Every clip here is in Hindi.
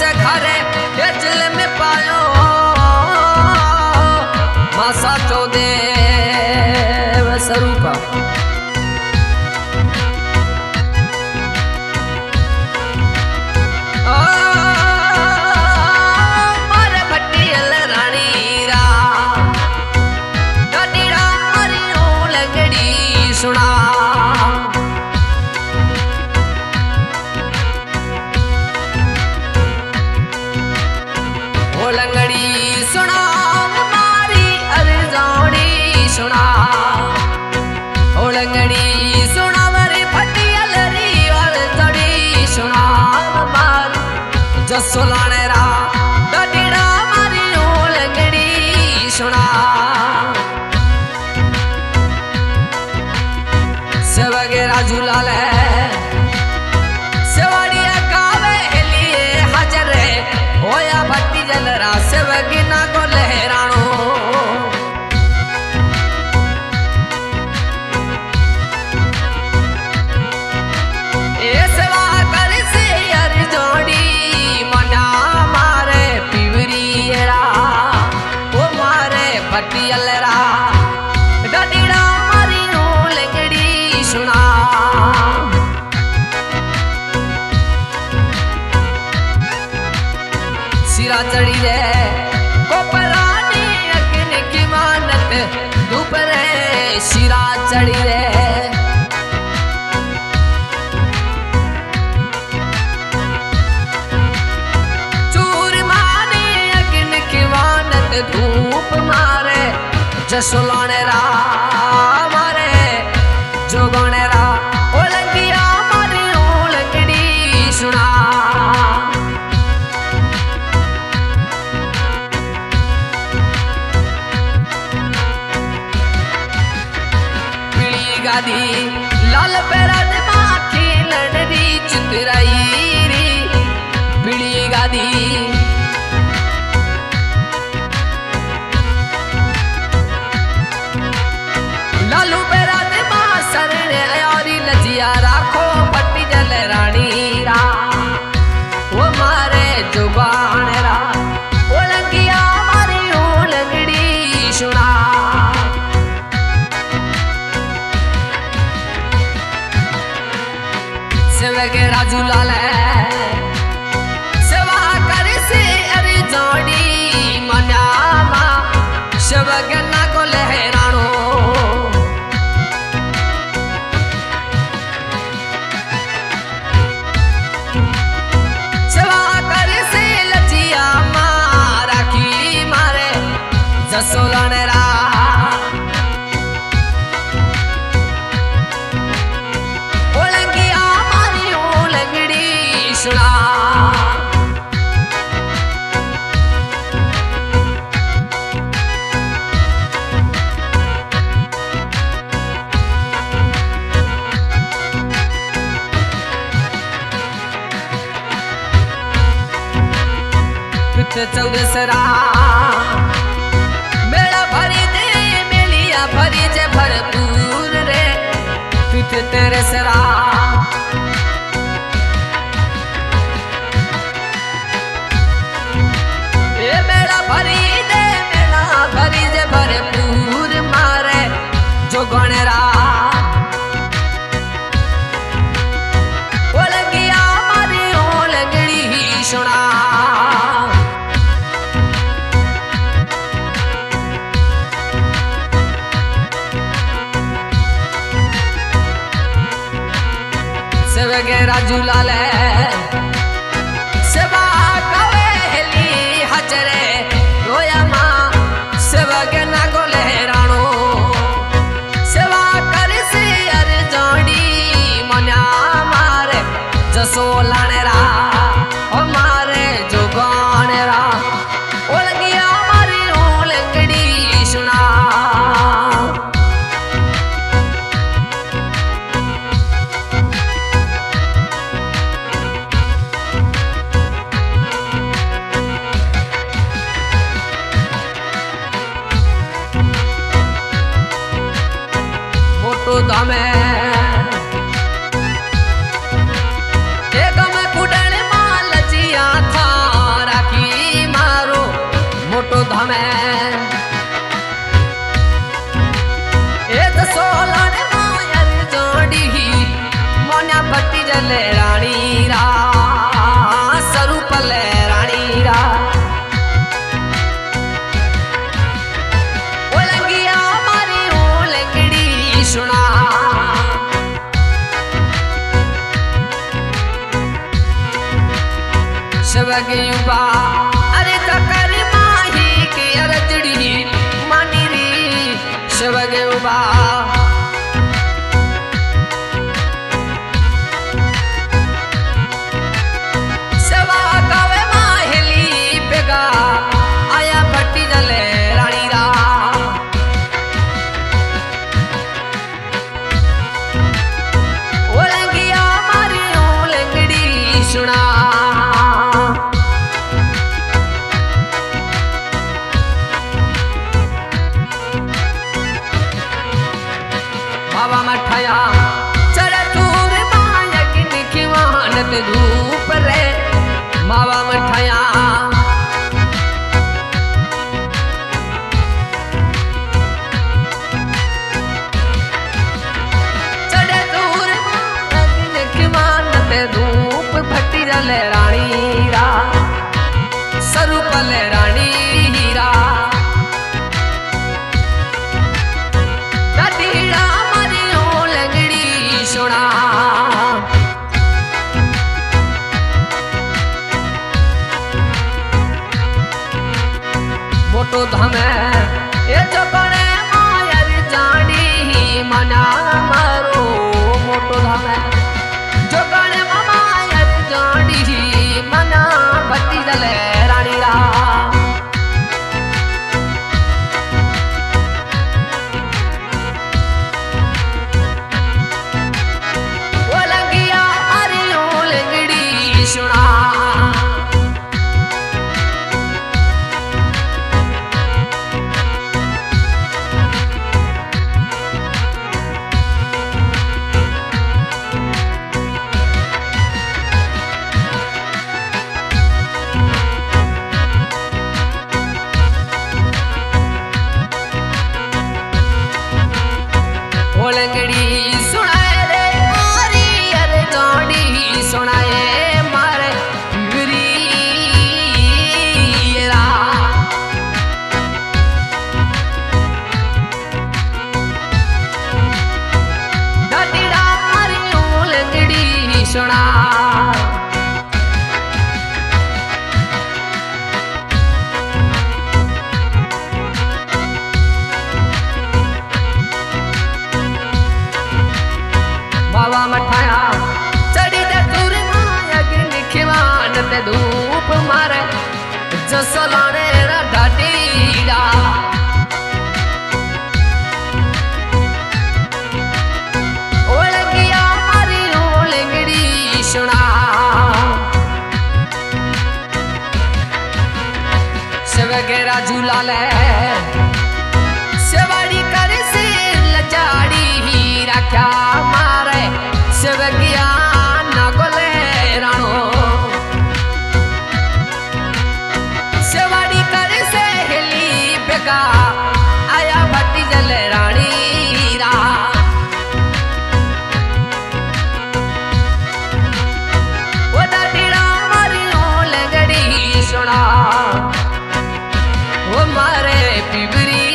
से घरे चिल में पायो मासा चौदे स्वरूप मारे भट्टियल रानी रा डडीड़ा मारियो लगड़ी सुना लंगड़ी सुना मारी अरजोड़ी सुना ओ लंगड़ी सुना मारी फटियल री अरजोड़ी सुना मार जसो लाने रा डडीड़ा मारी ओ लंगड़ी सुना सेवगे राजू लाल सेवाड़िया कावे लिए हाजर होया भट्टी जलरा सेवगिना को लहराणो ए सेवा कर से यार जोड़ी मना मारे पिवरीरा ओ मारे भट्टी जलरा डडीड़ा मारी नो लगड़ी सुना सिरा चढ़ी रे कोपरानी अग्न की मानत धूप रे सिरा चढ़ी रे चूर माने अग्न की मानत धूप मारे जसो लाने रा मारे जो गाने रा ओलंगिया मारी ओलंगड़ी सुना गादी लाल पेरद माखी लड़दी चितराई री बिड़ी गादी लालू पेरद मा शरण यारी लजिया राखो भट्टी जल रानी रा वो मारे जुबान रा ओलंगिया मारी ओलंगड़ी सुना सेवगे राजू लाल सेवा कर से अरे जोड़ी मनामा सेवगना को लहराणो सेवा कर से लचिया मारा की मारे जसो लाने रा सुना चौदसरा मेला भरी दे मेलिया भरी जे भरपूर रे पिठ तेरे सरा भरी दे मेला भरी जे भरपूर मारे जो गणरा ओलंगिया मारी ओलंगड़ी सुना सेवगे राजू लाल सेवा कवेली हजरे रोया माँ सेवगे ना को लहराणो सेवा कर से अर जोड़ी मना मारे जसो लाने रा ओ मारे जो गाने रा ओलंगिया मारी ओलंगड़ी सुना धामे एक में सगे युवा अरे तकर माही के अरजड़ी मानी री सगे युवा सवा गावे माहेली बेगा आया भट्टी जले रानी रा ओलंगिया मारी ओलंगड़ी सुना बाबा मठाया चरतूर माया की निखिवानत धूप रे बाबा मठाया चरतूर माया की निखिवानत धूप भट्टी जले रानी रा स्वरूप ले रानी हीरा दीड़ा मरियो लंगड़ी सुना मोटो धमे ये जो कने मायर जानी मना मारो मोटो धमे जो कने मायर जानी मना भट्टी जले रानी रा ओलंगिया मारी ओलंगड़ी सुना ओलंगड़ी सुनाए रे मारी अरे गाड़ी सुनाए मारे गिरीरा दीड़ा मारी ओलंगड़ी सुना बाबा मठाया चढ़ी दे दूर माया की निखिवानत धूप मारे जो सोलाने रा ढाटीड़ा ओलंगिया मारी ओलंगड़ी सुना शिवगेरा झूला ले शिवाड़ी कर से लचाड़ी ही रखा मारे शिवगिया नगोले राणो शिवाड़ी कर से हिली बेगा आया भट्टी जले रानी रा वो दीड़ा मारी ओलंगड़ी सुना वो मारे पिबरी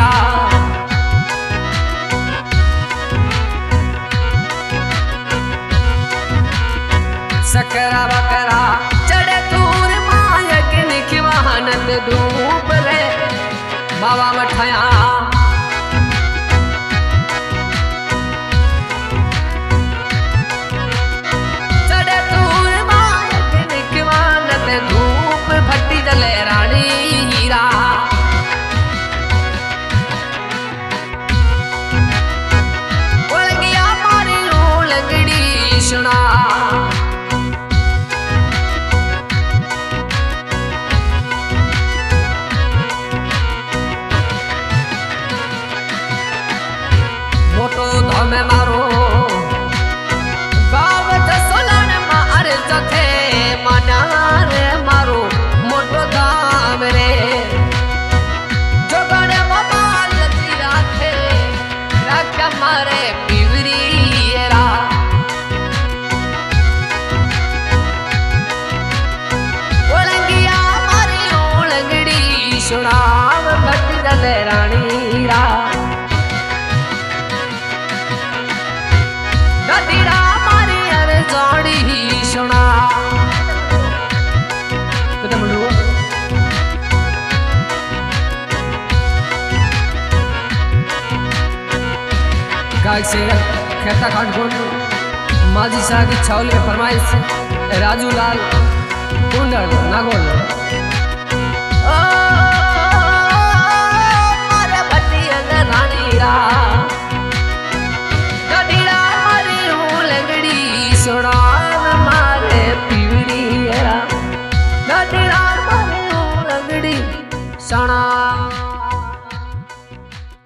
रा सकरा बकरा चढ़े दूर माया के निखिवानत धूप रे बाबा मठाया चढ़े दूर माया के निखिवानत धूप भट्टी जले रानी हीरा ओलंगिया मारी ओलंगड़ी सुना मोटो धमे मारो गाव सोलन मार जथे मना रे मारो मोटो धाम रे जोगणे मोबाल लचिया थे रख मारे पिवरी रा ओलंगिया मारी ओलंगड़ी सुनाव भट्टी जले रानी रा दीड़ा मारी अरे जोड़ी सुना गायक सिंगर खेता खाटपुर माझी शाह की छावल में फरमाइश राजू लाल कुंडल नागोल। मारे बटियन रानीरा गडीरा मारी हूँ लंगड़ी सुना मारे पीवड़ी गडीरा मारी हूँ लंगड़ी सुना।